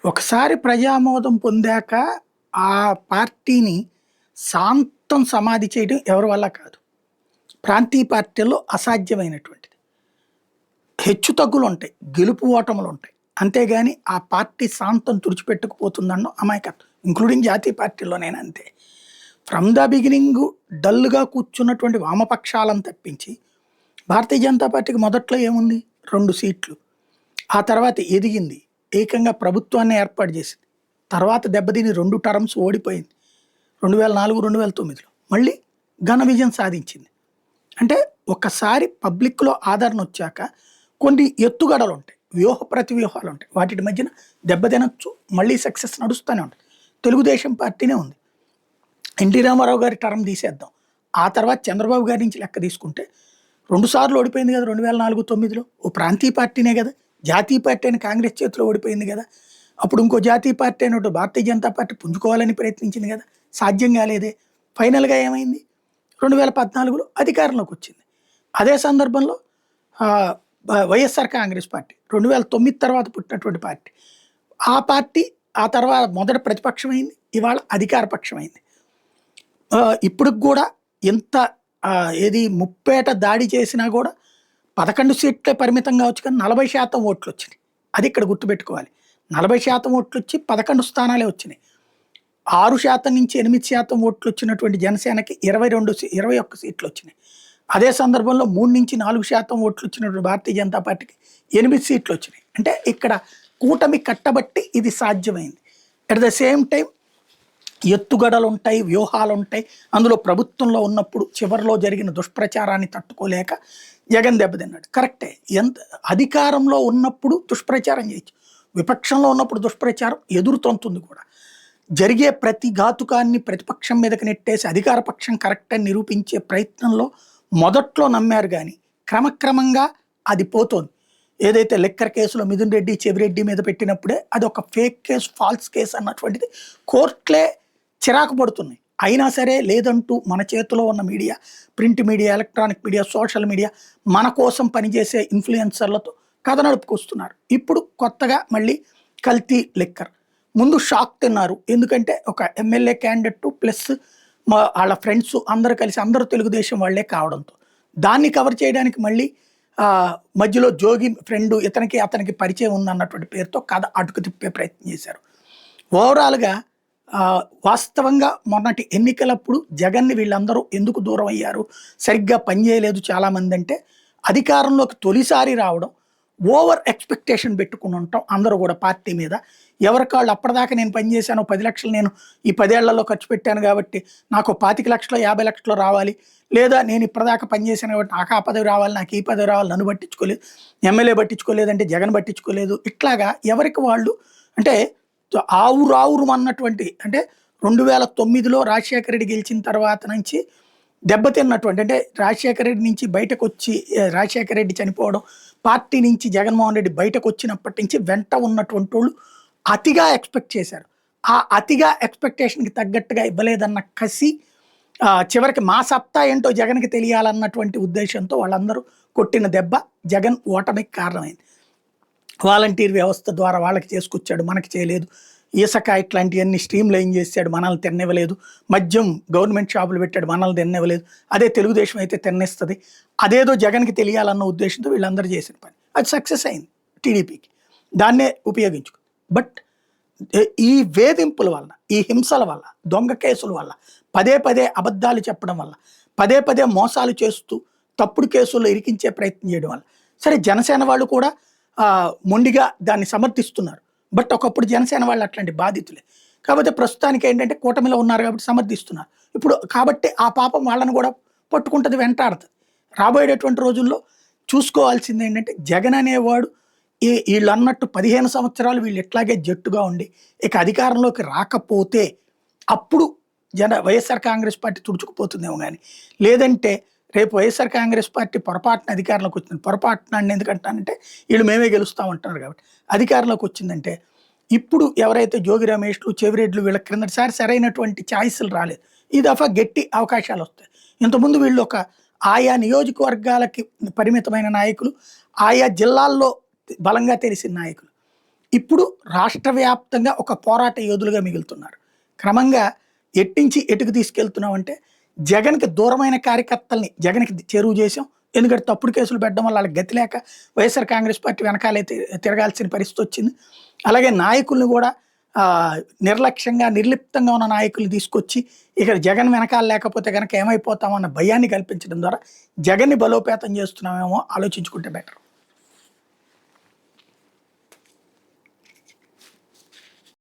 ఒకసారి ప్రజామోదం పొందాక ఆ పార్టీని శాంతం సమాధి చేయడం ఎవరి వల్ల కాదు. ప్రాంతీయ పార్టీల్లో అసాధ్యమైనటువంటిది. హెచ్చుతగ్గులుంటాయి. గెలుపు ఓటములుంటాయి. అంతేగాని ఆ పార్టీ శాంతం తుడిచిపెట్టుకుపోతుందనడం అమాయకత్వం. ఇంక్లూడింగ్ జాతీయ పార్టీల్లోనైనా అంతే. ఫ్రమ్ ద బిగినింగ్ డల్‌గా కూర్చున్నటువంటి వామపక్షాలను తప్పించి, భారతీయ జనతా పార్టీకి మొదట్లో ఏముంది? 2 సీట్లు. ఆ తర్వాత ఎదిగింది. ఏకంగా ప్రభుత్వాన్ని ఏర్పాటు చేసింది. తర్వాత దెబ్బతిని 2 టర్మ్స్ ఓడిపోయింది. 2004, 2009లో. మళ్ళీ ఘన విజయం సాధించింది. అంటే ఒక్కసారి పబ్లిక్‌లో ఆదరణ వచ్చాక కొన్ని ఎత్తుగడలుంటాయి. ప్రతివ్యూహాలుంటాయి. వాటిటి మధ్యన దెబ్బతినొచ్చు. మళ్ళీ సక్సెస్ నడుస్తూనే ఉంటది. తెలుగుదేశం పార్టీనే ఉంది. ఎన్టీ రామారావు గారి టర్మ్ తీసేద్దాం. ఆ తర్వాత చంద్రబాబు గారి నుంచి లెక్క తీసుకుంటే 2 సార్లు ఓడిపోయింది కదా! 2004, 9లో. ఓ ప్రాంతీయ పార్టీనే కదా! జాతీయ పార్టీ అయిన కాంగ్రెస్ చేతిలో ఓడిపోయింది కదా! అప్పుడు ఇంకో జాతీయ పార్టీ అయినటువంటి భారతీయ జనతా పార్టీ పుంజుకోవాలని ప్రయత్నించింది కదా! సాధ్యం కాలేదే. ఫైనల్‌గా ఏమైంది? 2014లో అధికారంలోకి వచ్చింది. అదే సందర్భంలో ఆహ్, వైఎస్ఆర్ కాంగ్రెస్ పార్టీ 2009 తర్వాత పుట్టినటువంటి పార్టీ. ఆ పార్టీ ఆ తర్వాత మొదట ప్రతిపక్షమైంది. ఇవాళ అధికార పక్షమైంది. ఇప్పటికి గూడా ఎంత ఏది ముప్పేట దాడి చేసినా గూడా 11 సీట్లే పరిమితం కావచ్చు కానీ 40% ఓట్లొచ్చినాయి. అది ఇక్కడ గుర్తుపెట్టుకోవాలి. 40% ఓట్లొచ్చి 11 స్థానాలే వచ్చినాయి. 6% నుంచి 8% ఓట్లొచ్చినటువంటి జనసేనకి 21 సీట్లొచ్చినాయి. అదే సందర్భంలో 3-4% ఓట్లొచ్చినటువంటి భారతీయ జనతా పార్టీకి 8 సీట్లొచ్చినాయి. అంటే ఇక్కడ కూటమి కట్టబట్టి ఇది సాధ్యమైంది. అట్ ద సేమ్ టైమ్ ఎత్తుగడలుంటాయి, వ్యూహాలుంటాయి. అందులో ప్రభుత్వంలో ఉన్నప్పుడు చివరిలో జరిగిన దుష్ప్రచారాన్ని తట్టుకోలేక జగన్ దెబ్బతిన్నాడు. కరెక్టే. అధికారంలో ఉన్నప్పుడు దుష్ప్రచారం చేయొచ్చు. విపక్షంలో ఉన్నప్పుడు దుష్ప్రచారం ఎదురుతొంతుంది కూడా. జరిగే ప్రతి ఘాతుకాన్ని ప్రతిపక్షం మీదకి నెట్టేసి అధికార పక్షం కరెక్ట్ అని నిరూపించే ప్రయత్నంలో మొదట్లో నమ్మారు గానీ, క్రమక్రమంగా అది పోతోంది. ఏదైతే లిక్కర్ కేసులో మిథున్ రెడ్డి, చెవిరెడ్డి మీద పెట్టినప్పుడే అదొక ఫేక్ కేసు, ఫాల్స్ కేసు అన్నటువంటిది కోర్టులే చిరాకు పడుతున్నాయి. అయినా సరే లేదంటూ మన చేతిలో ఉన్న media, print media, electronic media, social media మన కోసం పనిచేసే ఇన్‌ఫ్లుయెన్సర్‌లతో కథ నడుపుకొస్తున్నారు. ఇప్పుడు కొత్తగా మళ్ళీ కల్తీ లిక్కర్. ముందు షాక్ తిన్నారు. ఎందుకంటే ఒక ఎమ్మెల్యే క్యాండిడేట్ ప్లస్ ఆళ్ళ ఫ్రెండ్స్ అందరూ కలిసి అందరూ తెలుగుదేశం వాళ్ళే కావడంతో. దాన్ని కవర్ చేయడానికి మళ్ళీ మధ్యలో జోగి ఫ్రెండు ఇతనికి అతనికి పరిచయం ఉందన్నటువంటి పేరుతో కథ అటుకు తిప్పే ప్రయత్నం చేశారు. ఓవరాల్‌గా వాస్తవంగా మొన్నటి ఎన్నికలప్పుడు జగన్‌ని వీళ్ళందరూ ఎందుకు దూరం అయ్యారు? సరిగ్గా పనిచేయలేదు చాలామందంటే, అధికారంలోకి తొలిసారి రావడం, ఓవర్ ఎక్స్‌పెక్టేషన్ పెట్టుకుని ఉంటాం అందరూ కూడా పార్టీ మీద. ఎవరికాళ్ళు అప్పటిదాకా నేను పనిచేశాను, 10 లక్షలు నేను ఈ 10 ఏళ్లలో ఖర్చు పెట్టాను కాబట్టి నాకు 25,00,000 50,00,000 రావాలి. లేదా నేను ఇప్పటిదాకా పనిచేశాను కాబట్టి నాకు ఆ పదవి రావాలి, నాకు ఈ పదవి రావాలి, నన్ను పట్టించుకోలేదు, ఎమ్మెల్యే పట్టించుకోలేదంటే జగన్ పట్టించుకోలేదు. ఇట్లాగా ఎవరికి వాళ్ళు అంటే ఆవురావురుమన్నటువంటి అంటే 2009లో రాజశేఖర రెడ్డి గెలిచిన తర్వాత నుంచి దెబ్బతిన్నటువంటి అంటే రాజశేఖర రెడ్డి నుంచి బయటకొచ్చి రాజశేఖర రెడ్డి చనిపోవడం, పార్టీ నుంచి జగన్మోహన్ రెడ్డి బయటకొచ్చినప్పటి నుంచి వెంట ఉన్నటువంటోళ్ళు అతిగా ఎక్స్‌పెక్ట్ చేశారు. ఆ అతిగా ఎక్స్‌పెక్టేషన్‌కి తగ్గట్టుగా ఇవ్వలేదన్న కసి చివరికి మా సత్తా ఏంటో జగన్‌కి తెలియాలన్నటువంటి ఉద్దేశంతో వాళ్ళందరూ కొట్టిన దెబ్బ జగన్ ఓటమికి కారణమైంది. వాలంటీర్ వ్యవస్థ ద్వారా వాళ్ళకి చేసుకొచ్చాడు, మనకి చేయలేదు. ఇసక ఇట్లాంటివన్నీ స్ట్రీమ్ లైన్ చేశాడు, మనల్ని తిననివ్వలేదు. మద్యం గవర్నమెంట్ షాపులు పెట్టాడు, మనల్ని తిననివ్వలేదు. అదే తెలుగుదేశం అయితే తినేస్తది. అదేదో జగన్‌కి తెలియాలన్న ఉద్దేశంతో వీళ్ళందరూ చేసిన పని. అది సక్సెస్ అయింది టీడీపీకి. దాన్నే ఉపయోగించుకుంది. బట్ ఈ వేధింపుల వల్ల, ఈ హింసల వల్ల, దొంగ కేసుల వల్ల, పదే పదే అబద్ధాలు చెప్పడం వల్ల, పదే పదే మోసాలు చేస్తూ తప్పుడు కేసుల్లో ఇరికించే ప్రయత్నం చేయడం వల్ల, సరే జనసేన వాళ్ళు కూడా మొండిగా దాన్ని సమర్థిస్తున్నారు. బట్ ఒకప్పుడు జనసేన వాళ్ళు అట్లాంటి బాధితులే. కాకపోతే ప్రస్తుతానికి ఏంటంటే కూటమిలో ఉన్నారు కాబట్టి సమర్థిస్తున్నారు. ఇప్పుడు కాబట్టి ఆ పాపం వాళ్ళని కూడా పట్టుకుంటది, వెంటాడుతది. రాబోయేటటువంటి రోజుల్లో చూసుకోవాల్సింది ఏంటంటే జగన్ అనేవాడు ఈళ్ళన్నట్టు 15 సంవత్సరాలు వీళ్ళు ఇట్లాగే జట్టుగా ఉండి ఇక అధికారంలోకి రాకపోతే అప్పుడు వైఎస్ఆర్ కాంగ్రెస్ పార్టీ తుడుచుకుపోతుందేమో గానీ, లేదంటే రేపు వైఎస్ఆర్ కాంగ్రెస్ పార్టీ పొరపాటున అధికారంలోకి వచ్చింది. పొరపాటున ఎందుకంటానంటే వీళ్ళు మేమే గెలుస్తామంటున్నారు కాబట్టి. అధికారంలోకి వచ్చిందంటే ఇప్పుడు ఎవరైతే జోగి రమేష్‌లు, చెవిరెడ్లు వీళ్ళ క్రిందటిసారి సరైనటువంటి ఛాయిస్‌లు రాలేదు. ఈ దఫా గట్టి అవకాశాలొస్తాయి. ఇంతకుముందు వీళ్ళు ఒక ఆయా నియోజకవర్గాలకి పరిమితమైన నాయకులు, ఆయా జిల్లాల్లో బలంగా తెలిసిన నాయకులు. ఇప్పుడు రాష్ట్ర వ్యాప్తంగా ఒక పోరాట యోధులుగా మిగులుతున్నారు. క్రమంగా ఎట్టించి ఎటుకు తీసుకెళ్తున్నామంటే జగన్‌కి దూరమైన కార్యకర్తల్ని జగన్‌కి చేరువ చేసాం. ఎందుకంటే తప్పుడు కేసులు పెట్టడం వల్ల వాళ్ళకి గతి లేక వైఎస్ఆర్ కాంగ్రెస్ పార్టీ వెనకాలే తిరగాల్సిన పరిస్థితి వచ్చింది. అలాగే నాయకుల్ని కూడా నిర్లక్ష్యంగా, నిర్లిప్తంగా ఉన్న నాయకుల్ని తీసుకొచ్చి ఇక్కడ జగన్ వెనకాల లేకపోతే గనక ఏమైపోతామన్న భయాన్ని కల్పించడం ద్వారా జగన్‌ని బలోపేతం చేస్తున్నామేమో ఆలోచించుకుంటే బెటర్.